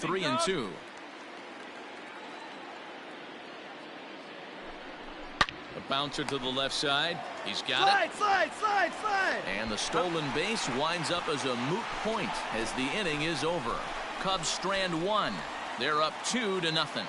3-2. A bouncer to the left side. He's got it. Slide. And the stolen base winds up as a moot point as the inning is over. Cubs strand one. They're up 2-0.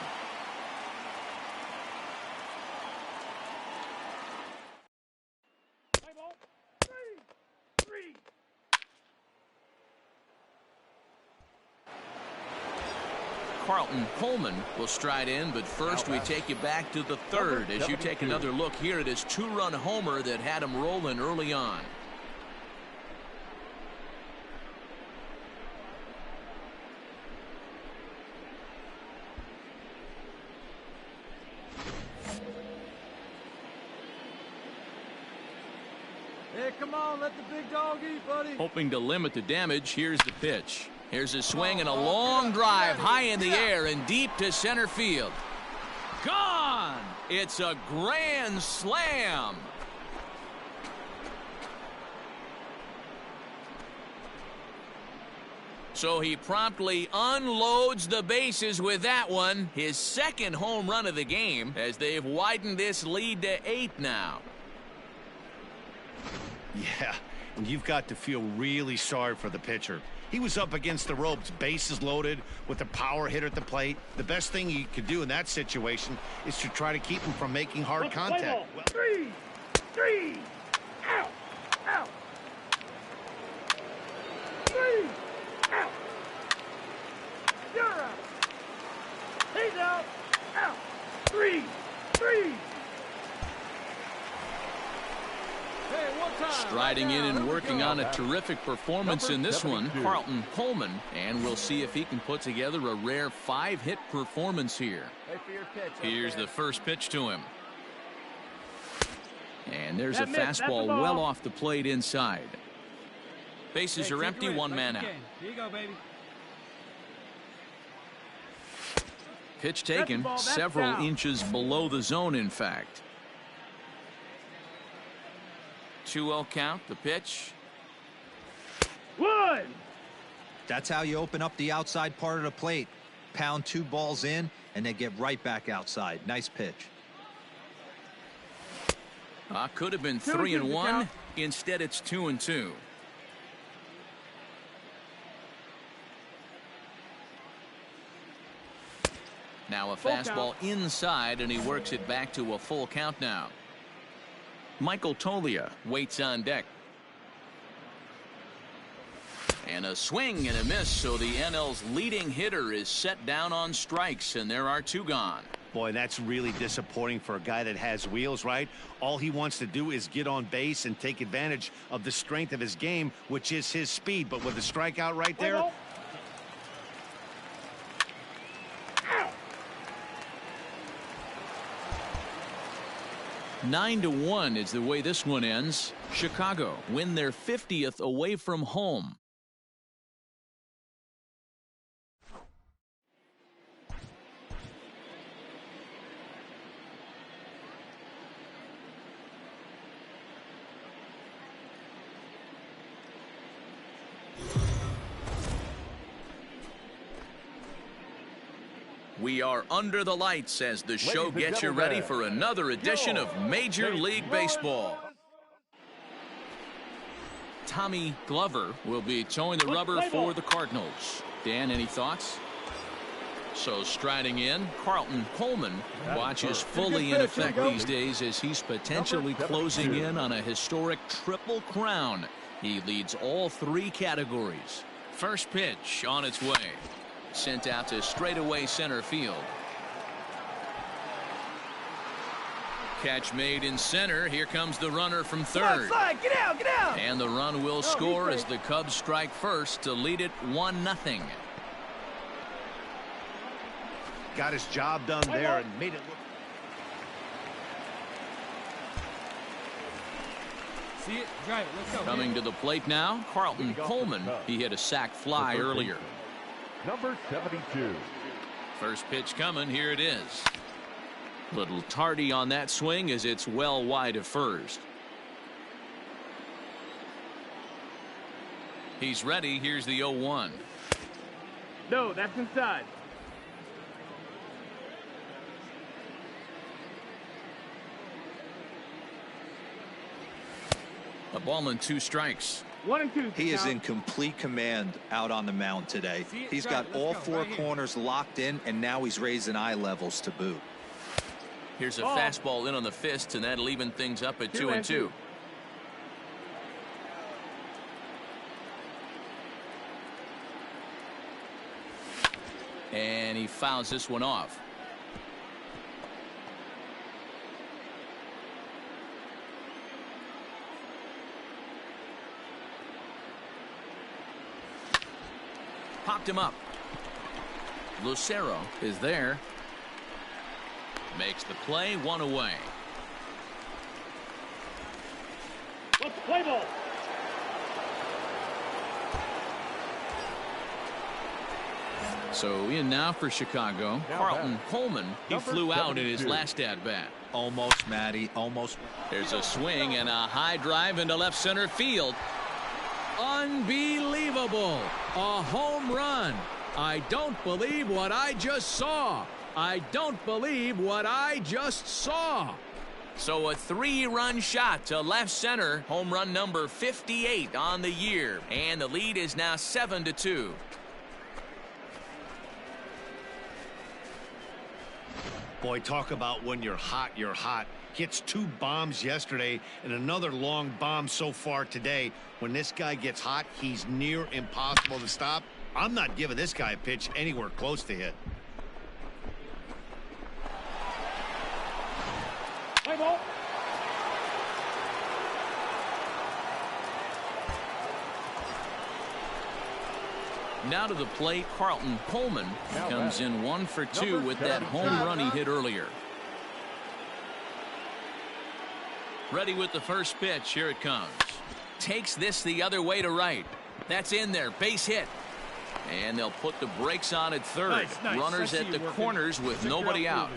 Carlton Coleman will stride in, but first we take you back to the third as you take another look here at his two-run homer that had him rolling early on. Hey, come on, let the big dog eat, buddy. Hoping to limit the damage, here's the pitch. Here's a swing and a long drive high in the air and deep to center field. Gone! It's a grand slam. So he promptly unloads the bases with that one. His second home run of the game as they've widened this lead to 8 now. Yeah, and you've got to feel really sorry for the pitcher. He was up against the ropes, bases loaded, with a power hitter at the plate. The best thing he could do in that situation is to try to keep him from making hard contact. Three. Out. Three. Out. You're out. He's out. Out. Three. Striding in and working on a terrific performance in this one, Carlton Coleman, and we'll see if he can put together a rare 5-hit performance here. Here's the first pitch to him. And there's a fastball well off the plate inside. Bases are empty, one man out. Here you go, baby. Pitch taken, several inches below the zone, in fact. 2-0 count, the pitch. One. That's how you open up the outside part of the plate. Pound 2 balls in and then get right back outside. Nice pitch. Could have been 3-1. Instead, it's 2-2. Now a fastball inside, and he works it back to a full count now. Michael Tolia waits on deck. And a swing and a miss, so the NL's leading hitter is set down on strikes, and there are 2 gone. Boy, that's really disappointing for a guy that has wheels, right? All he wants to do is get on base and take advantage of the strength of his game, which is his speed. But with a strikeout right there, 9-1 is the way this one ends. Chicago win their 50th away from home. We are under the lights as the show gets you ready for another edition of Major League Baseball. Tommy Glover will be towing the rubber for the Cardinals. Dan, any thoughts? So striding in, Carlton Coleman watches fully in effect these days as he's potentially closing in on a historic triple crown. He leads all 3 categories. First pitch on its way. Sent out to straightaway center field. Catch made in center. Here comes the runner from third. Slide. Get out. And the run will score as the Cubs strike first to lead it 1-0. got his job done there and made it look. See it, drive it, let's go. Coming to the plate now, Carlton Coleman. He hit a sac fly earlier. Number 72. First pitch coming, here it is. Little tardy on that swing as it's well wide of first. He's ready, here's the 0-1. No, that's inside. A ball and 2 strikes. 1 and 2. He is in complete command out on the mound today. He's got all 4 corners locked in, and now he's raising eye levels to boot. Here's a fastball in on the fist, and that'll even things up at 2 and 2. And he fouls this one off. Popped him up. Lucero is there. Makes the play, 1 away. What's the play ball? So in now for Chicago. Carlton Coleman, he flew out in his last at-bat. Almost, Matty, almost. There's a swing and a high drive into left center field. Unbelievable. A home run. I don't believe what I just saw. I don't believe what I just saw. So a 3-run shot to left center. Home run number 58 on the year. And the lead is now 7-2. Boy, talk about when you're hot, you're hot. Hits 2 bombs yesterday and another long bomb so far today. When this guy gets hot, he's near impossible to stop. I'm not giving this guy a pitch anywhere close to hit. Play ball. Now to the plate, Carlton Coleman comes in 1 for 2 with that home run he hit earlier. Ready with the first pitch. Here it comes. Takes this the other way to right. That's in there. Base hit. And they'll put the brakes on at third. Nice. Runners at the corners with nobody out.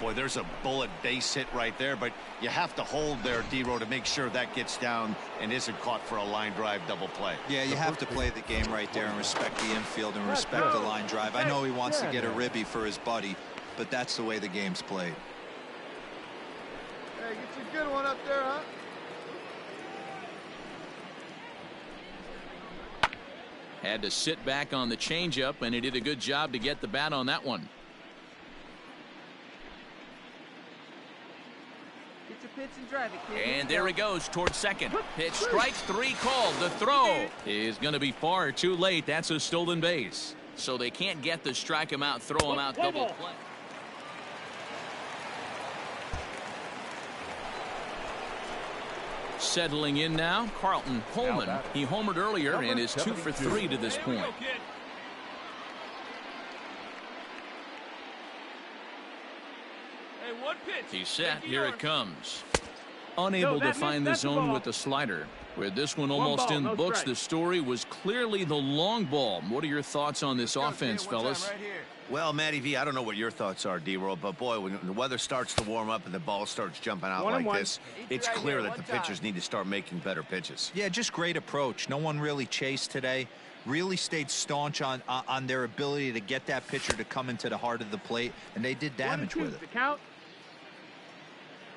Boy, there's a bullet base hit right there, but you have to hold there, D-Row, to make sure that gets down and isn't caught for a line drive double play. Yeah, you have to play the game right there and respect the infield and respect the line drive. I know he wants to get a ribby for his buddy, but that's the way the game's played. Hey, get you a good one up there, huh? Had to sit back on the changeup, and he did a good job to get the bat on that one. Get your pitch and drive it, kid. And there he goes towards second. Pitch, strike 3 called. The throw is going to be far too late. That's a stolen base. So they can't get the strike him out, throw him out, double play. Settling in now, Carlton Coleman. He homered earlier and is 2 for 3 to this point. Hey, one pitch. He's set. Here it comes. Unable to find the zone with the slider. With this one almost in the books, the story was clearly the long ball. What are your thoughts on this offense, fellas? Well, Matty V, I don't know what your thoughts are, D-Roll, but boy, when the weather starts to warm up and the ball starts jumping out like this, it's clear that the pitchers need to start making better pitches. Yeah, just great approach. No one really chased today. Really stayed staunch on their ability to get that pitcher to come into the heart of the plate, and they did damage with it.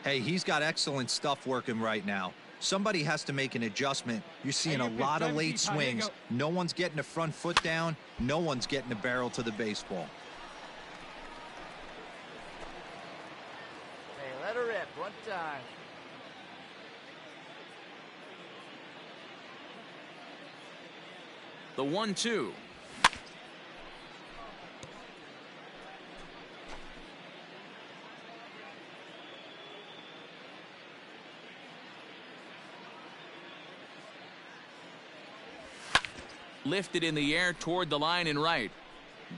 Hey, he's got excellent stuff working right now. Somebody has to make an adjustment. You're seeing a lot of late swings. No one's getting the front foot down. No one's getting the barrel to the baseball. Hey, let her rip one time. The 1-2. Lifted in the air toward the line and right,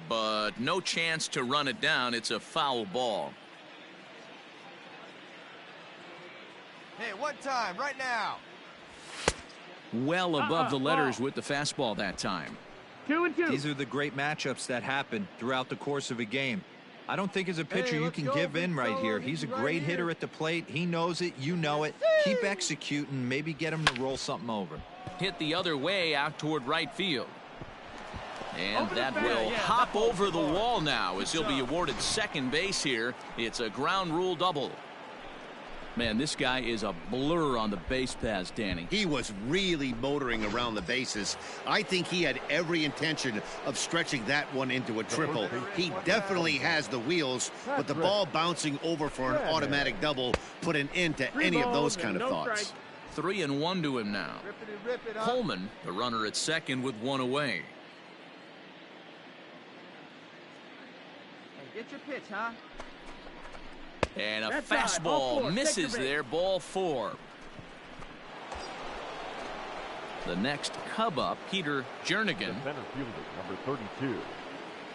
but no chance to run it down. It's a foul ball. Hey, one time, right now. Well above the letters with the fastball that time. 2-2. These are the great matchups that happen throughout the course of a game. I don't think as a pitcher you can give in right here. He's a great hitter at the plate. He knows it. You know it. Keep executing. Maybe get him to roll something over. Hit the other way out toward right field. And that will hop over the wall now as he'll be awarded second base here. It's a ground rule double. Man, this guy is a blur on the base paths, Danny. He was really motoring around the bases. I think he had every intention of stretching that one into a triple. He definitely has the wheels, but the ball bouncing over for an automatic double put an end to any of those kind of thoughts. 3-1 to him now. Coleman, the runner at second with one away. Hey, get your pitch, huh? And a fastball misses there, ball 4. The next Cub up, Peter Jernigan. The center fielder, number 32,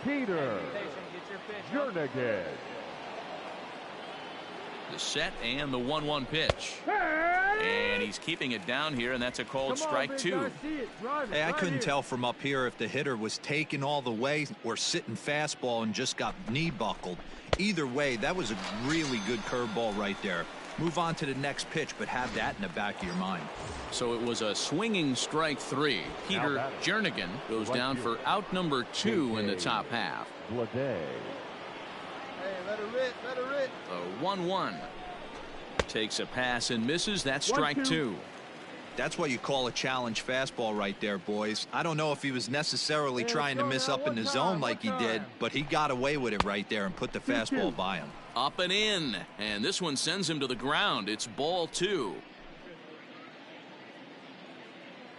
Peter Jernigan. The set and the 1-1 pitch. And he's keeping it down here, and that's a called strike 2. Hey, I couldn't tell from up here if the hitter was taking all the way or sitting fastball and just got knee buckled. Either way, that was a really good curveball right there. Move on to the next pitch, but have that in the back of your mind. So it was a swinging strike 3. Peter Jernigan goes down for out number 2 in the top half. Hey, let her rip, let her rip. The 1-1. Takes a pass and misses. That's strike 2. That's what you call a challenge fastball right there, boys. I don't know if he was necessarily trying to miss up in the zone like he did, but he got away with it right there and put the fastball by him. Up and in, and this one sends him to the ground. It's ball 2.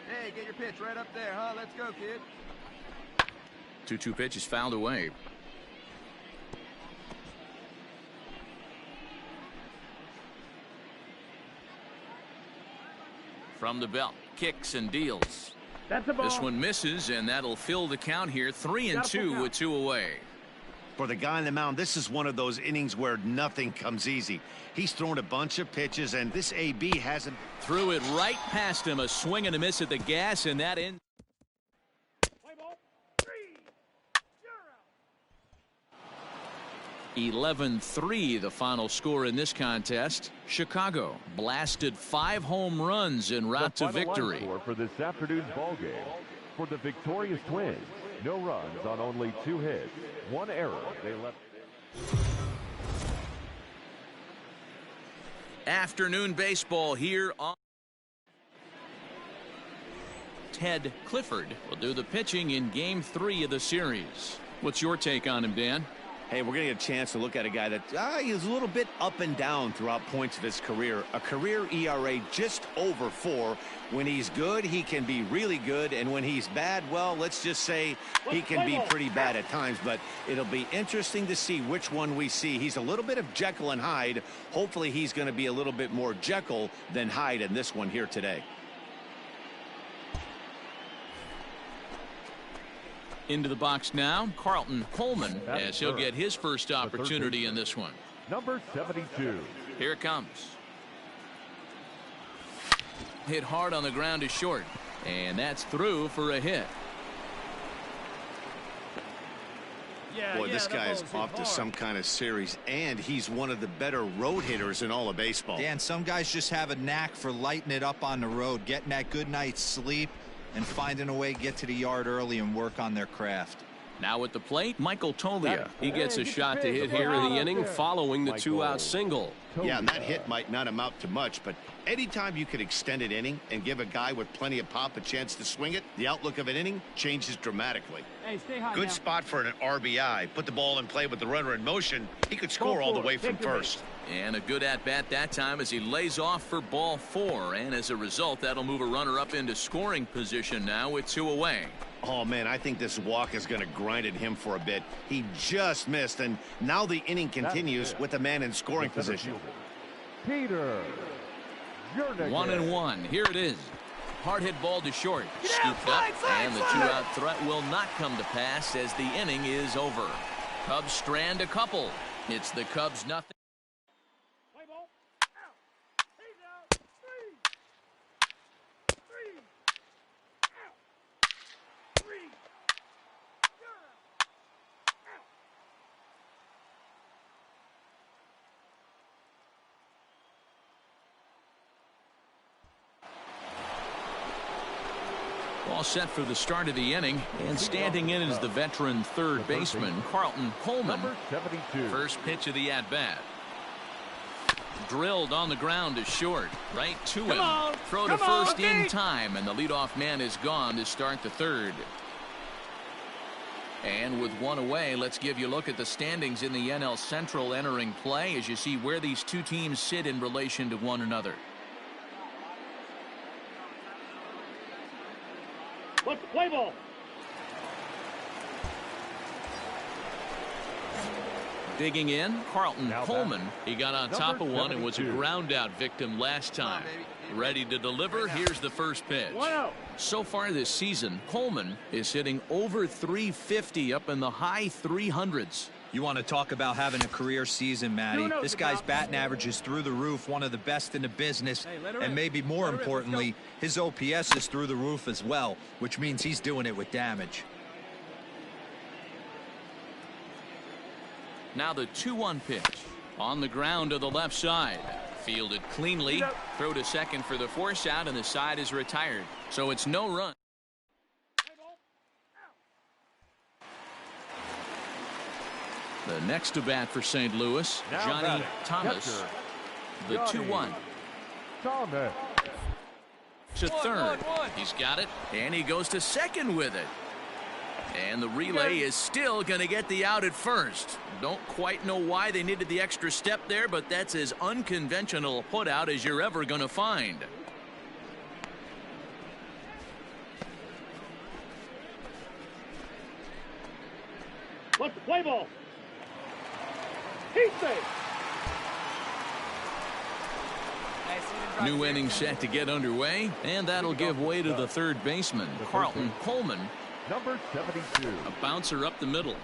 Hey, get your pitch right up there, huh? Let's go, kid. 2-2 pitch is fouled away. From the belt, kicks and deals. This one misses, and that'll fill the count here. 3-2 with 2 away. For the guy on the mound, this is one of those innings where nothing comes easy. He's thrown a bunch of pitches, and this AB hasn't. Threw it right past him. A swing and a miss at the gas, and that ends. 11-3 the final score in this contest. Chicago blasted 5 home runs en route to victory. Score for this afternoon's ball game. For the victorious Twins, no runs on only 2 hits, 1 error. They left. Afternoon baseball here on. Ted Clifford will do the pitching in game 3 of the series. What's your take on him, Dan? Hey, we're going to get a chance to look at a guy that he's a little bit up and down throughout points of his career. A career ERA just over 4. When he's good, he can be really good. And when he's bad, well, let's just say he can be pretty bad at times. But it'll be interesting to see which one we see. He's a little bit of Jekyll and Hyde. Hopefully he's going to be a little bit more Jekyll than Hyde in this one here today. Into the box now, Carlton Coleman, as he'll get his first opportunity in this one. Number 72. Here it comes. Hit hard on the ground to short, and that's through for a hit. Boy, this guy is off to some kind of series, and he's one of the better road hitters in all of baseball. Dan, some guys just have a knack for lighting it up on the road, getting that good night's sleep, and finding a way to get to the yard early and work on their craft. Now at the plate, Michael Tolia. He gets a shot to hit here in the inning following the 2-out single. Yeah, and that hit might not amount to much, but anytime you can extend an inning and give a guy with plenty of pop a chance to swing it, the outlook of an inning changes dramatically. Hey, stay high Good now. spot for an RBI. Put the ball in play with the runner in motion. He could score all the way from first. And a good at-bat that time as he lays off for ball 4. And as a result, that'll move a runner up into scoring position now with 2 away. Oh, man, I think this walk is going to grind at him for a bit. He just missed, and now the inning continues with the man in scoring position. Peter Jernigan. 1-1. Here it is. Hard hit ball to short. Scooped up, and the 2-out threat will not come to pass as the inning is over. Cubs strand a couple. It's the Cubs nothing. all set for the start of the inning, and standing in is the veteran third baseman, Carlton Coleman. Number 72. First pitch of the at-bat. Drilled on the ground is short. Right to him. Throw to first in time, and the leadoff man is gone to start the third. And with one away, let's give you a look at the standings in the NL Central entering play as you see where these two teams sit in relation to one another. Let's play ball. Digging in, Carlton Now Coleman. He got on top of one and was a 72. ground out victim last time. Ready to deliver. Here's the first pitch. So far this season, Coleman is hitting over 350 up in the high 300s. You want to talk about having a career season, Matty. This guy's batting average is through the roof, one of the best in the business, and maybe more importantly, his OPS is through the roof as well, which means he's doing it with damage. Now the 2-1 pitch on the ground to the left side. Fielded cleanly. Throw to second for the force out, and the side is retired. So it's no run. The next to bat for St. Louis, Now Johnny batting, Thomas. catcher, The Johnny 2-1. Thomas. To third. He's got it, and he goes to second with it. And the relay is still going to get the out at first. Don't quite know why they needed the extra step there, but that's as unconventional a put out as you're ever going to find. Let's play ball. He's safe. New inning set to get underway, and that'll give way to the third baseman, Carlton Coleman. Number 72. A bouncer up the middle.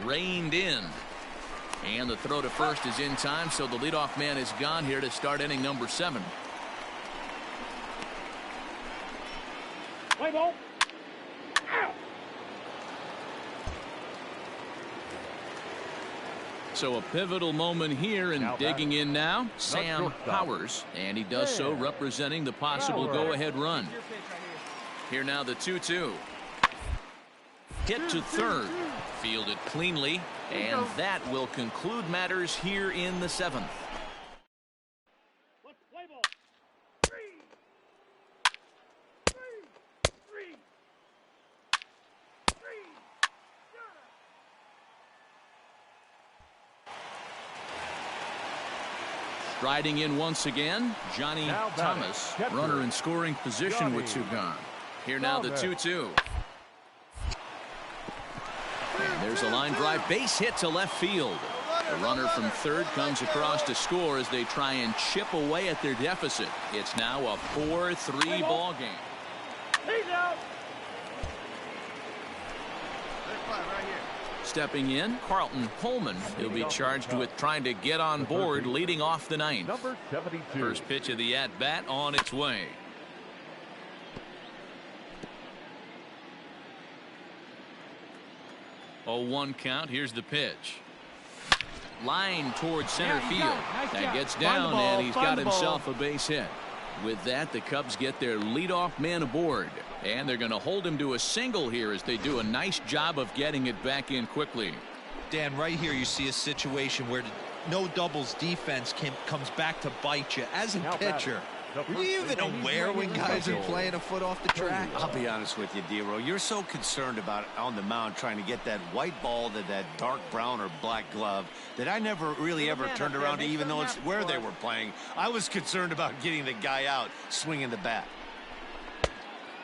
Reined in. And the throw to first is in time, so the leadoff man is gone here to start inning number 7. Play ball. So a pivotal moment here, and Now digging in now, Sam shortstop. Powers. And he does so representing the possible Powers. go-ahead run. Here now the 2-2. Hit to third. Fielded cleanly. And that will conclude matters here in the 7th. Let's play ball. Striding in once again, Johnny Now batting, Thomas. catcher, Runner in scoring position with 2 gone. Here now the Thomas. 2-2. And there's a line drive base hit to left field. The runner from third comes across to score as they try and chip away at their deficit. It's now a 4-3 ball game. He's out. Right here. Stepping in, Carlton Coleman. He'll be charged with trying to get on board leading off the 9th. Number 72. First pitch of the at-bat on its way. Oh, 1 count. Here's the pitch. Line towards center field. That gets down, and he's got himself a base hit. With that, the Cubs get their leadoff man aboard. And they're going to hold him to a single here as they do a nice job of getting it back in quickly. Dan, right here you see a situation where no doubles defense comes back to bite you. As a Now pitcher, batting, the were you first even baseman, aware when guys are Johnny. playing a foot off the track? I'll be honest with you, D-Row. You're so concerned about on the mound trying to get that white ball to that dark brown or black glove that I never really ever turned around to, even though it's where they were playing. I was concerned about getting the guy out swinging the bat.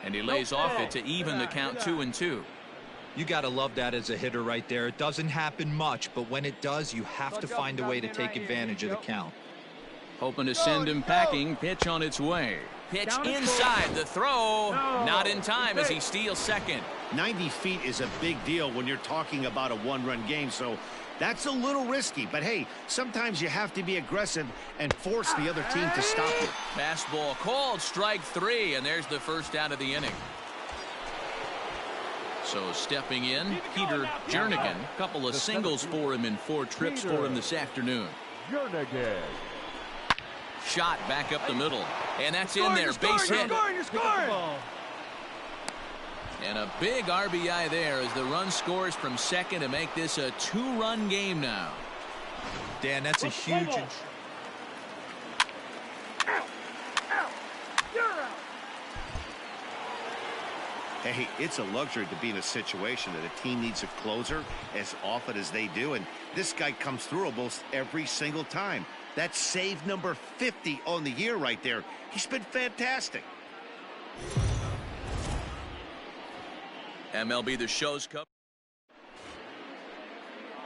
And he lays off it to even the count 2-2. You got to love that as a hitter right there. It doesn't happen much, but when it does, you have to find a way to take advantage of the count. Hoping to send him packing. Pitch on its way. Pitch inside. The throw. Not in time as he steals second. 90 feet is a big deal when you're talking about a 1-run game, so that's a little risky. But hey, sometimes you have to be aggressive and force the other team to stop you. Fastball called, strike 3, and there's the first out of the inning. So stepping in, Peter Jernigan. A couple of singles for him in 4 trips for him this afternoon. Jernigan. Shot back up the middle, and that's in there. Base hit. You're scoring. And a big RBI there as the run scores from second to make this a 2-run game now. Dan, that's a huge... Hey, it's a luxury to be in a situation that a team needs a closer as often as they do, and this guy comes through almost every single time. That's save number 50 on the year right there. He's been fantastic. MLB The Show's cup.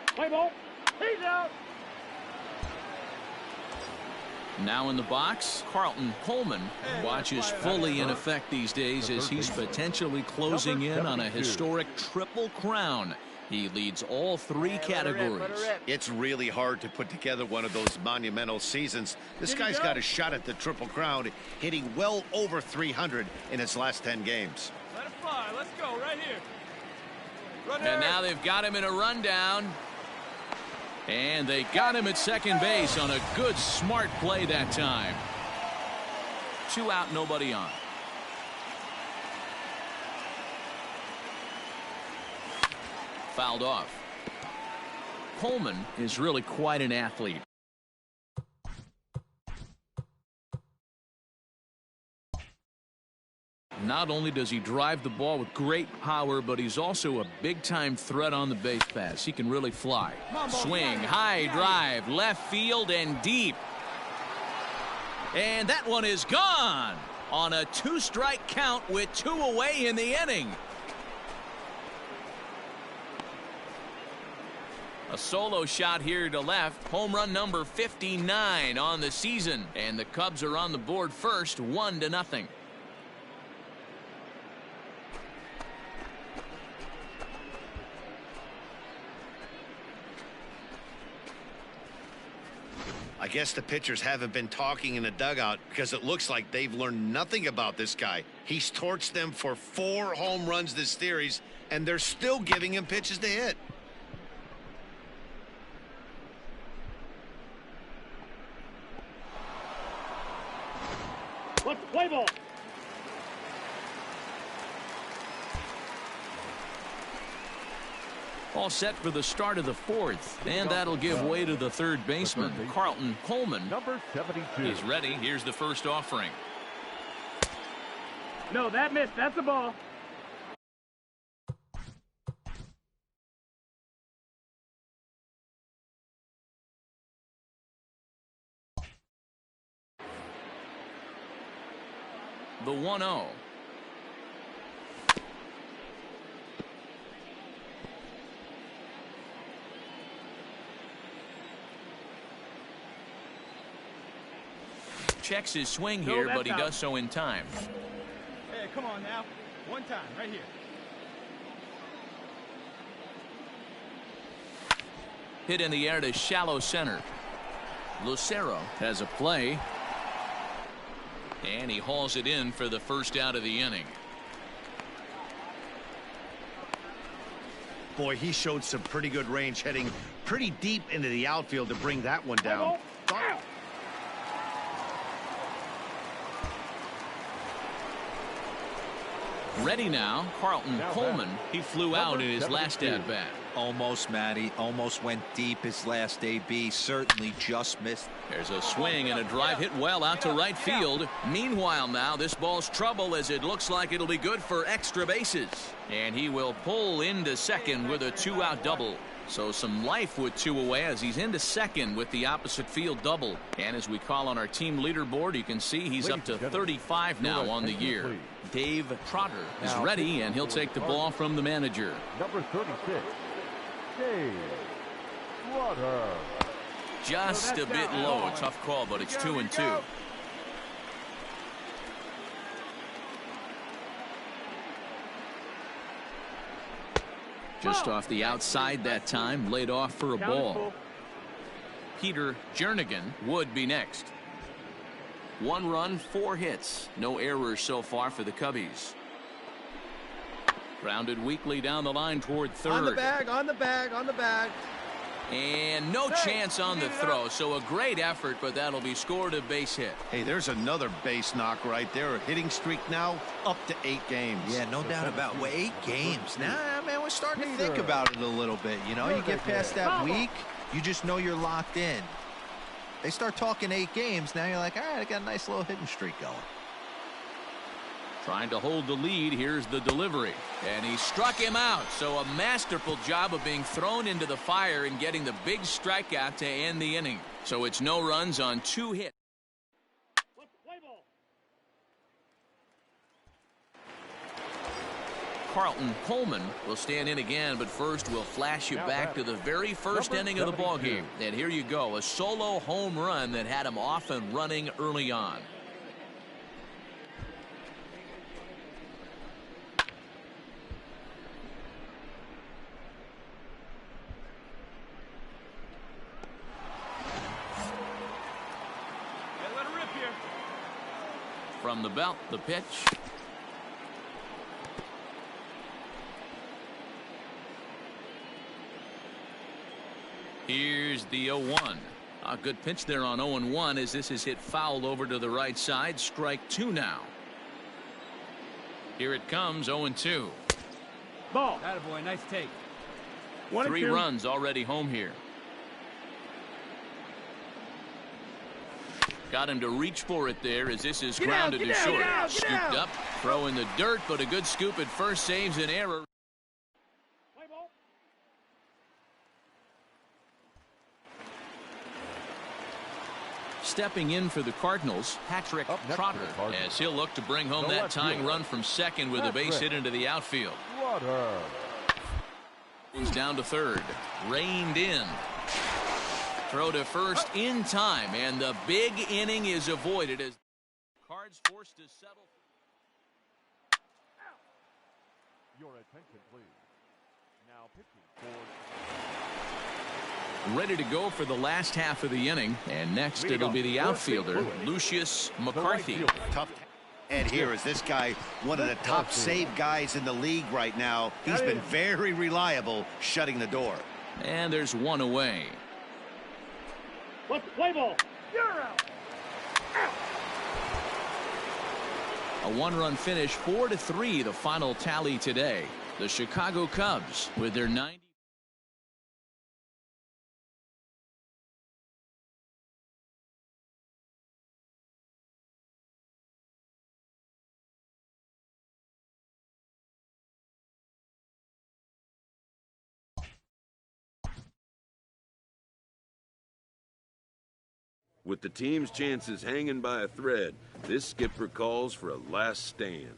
Play ball. He's out. Now in the box, Carlton Coleman watches fully in effect these days as he's potentially closing in on a historic triple crown. He leads all 3 categories. It's really hard to put together one of those monumental seasons. This guy's got a shot at the triple crown, hitting well over 300 in his last 10 games. Let it fly. Let's go right here. And now they've got him in a rundown. And they got him at second base on a good, smart play that time. 2 out, nobody on. Fouled off. Coleman is really quite an athlete. Not only does he drive the ball with great power, but he's also a big-time threat on the base pass. He can really fly. Swing, high drive, left field and deep. And that one is gone on a 2-strike count with 2 away in the inning. A solo shot here to left. Home run number 59 on the season. And the Cubs are on the board first, 1-0. I guess the pitchers haven't been talking in the dugout because it looks like they've learned nothing about this guy. He's torched them for 4 home runs this series, and they're still giving him pitches to hit. Let's play ball. All set for the start of the 4th, and that'll give way to the third baseman, Carlton Coleman. Number 72. He's ready. Here's the first offering. No, that missed. That's a ball. The 1-0. Checks his swing here, but he does so in time. Hey, come on now. One time, right here. Hit in the air to shallow center. Lucero has a play. And he hauls it in for the first out of the inning. Boy, he showed some pretty good range, heading pretty deep into the outfield to bring that one down. Ready now, Carlton Coleman. He flew out in his last at-bat. Almost, Matty. Almost went deep his last AB. Certainly just missed. There's a swing and a drive hit well out to right field. Meanwhile now, this ball's trouble as it looks like it'll be good for extra bases. And he will pull into second with a 2-out double. So some life with 2 away as he's into second with the opposite field double. And as we call on our team leaderboard, you can see he's up to 35 now on the year. Dave Trotter is ready, and he'll take the ball from the manager. Number 36, Dave Trotter. Just a bit low. A tough call, but it's 2-2. Just off the outside that time, laid off for a ball. Peter Jernigan would be next. 1 run, 4 hits. No errors so far for the Cubbies. Grounded weakly down the line toward third. On the bag, on the bag, on the bag. And no chance on the throw, so a great effort, but that'll be scored a base hit. Hey, there's another base knock right there. A hitting streak now up to 8 games. Yeah, no doubt about it. Well, 8 games. Nah, man, we're starting to think about it a little bit. You know, you get past that week, you just know you're locked in. They start talking 8 games, now you're like, all right, I got a nice little hitting streak going. Trying to hold the lead. Here's the delivery. And he struck him out. So a masterful job of being thrown into the fire and getting the big strikeout to end the inning. So it's no runs on 2 hits. Carlton Coleman will stand in again, but first we'll flash you back to the very first inning of the ball game. And here you go, a solo home run that had him off and running early on. From the belt, the pitch. Here's the 0-1. A good pitch there on 0-1 as this is hit foul over to the right side. Strike 2 now. Here it comes, 0-2. Ball. Attaboy, nice take. 3 runs already home here. Got him to reach for it there as this is grounded to short. Scooped up, throw in the dirt, but a good scoop at first saves an error. Stepping in for the Cardinals, Patrick Trotter, as he'll look to bring home that tying run from second with a base hit into the outfield. Moves down to third, reined in. Throw to first in time, and the big inning is avoided as Cards forced to settle. Your attention, please. Now pitching for... Ready to go for the last half of the inning, and next it'll be the outfielder, Lucius McCarthy. Tough. And here is this guy, one of the top save guys in the league right now. He's been very reliable shutting the door. And there's one away. What's the play ball? You're out. A 1-run finish, 4-3, the final tally today. The Chicago Cubs with their 90. With the team's chances hanging by a thread, this skipper calls for a last stand.